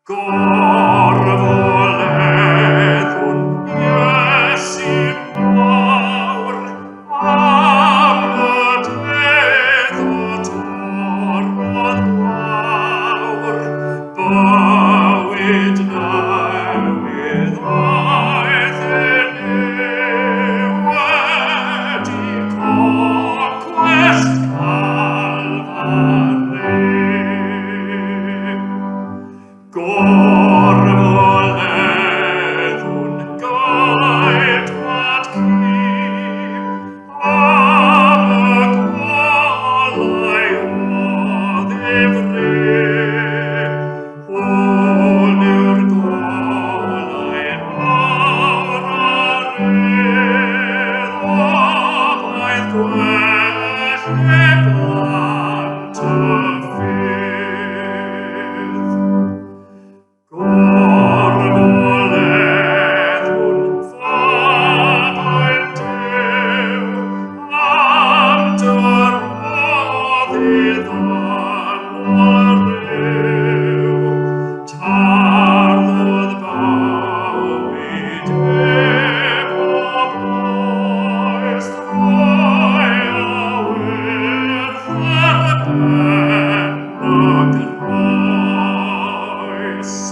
Gorvoledum iesim maur, amet edator ad maur, bauit nae with aethen evedi conquest calvare. Gorvoledum gait ad quib, ame qualae ad evre, onur qualae aurare, abaeth quae planta fith. Gorvoledum fabent eu, amter odid anareu, tardod bauit ego bois troia with verbenna Christ.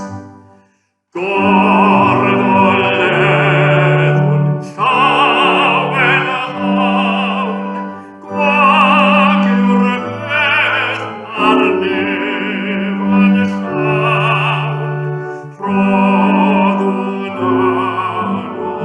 Gorvoledum caven haun, quagiur met arnevan chaun, produn anno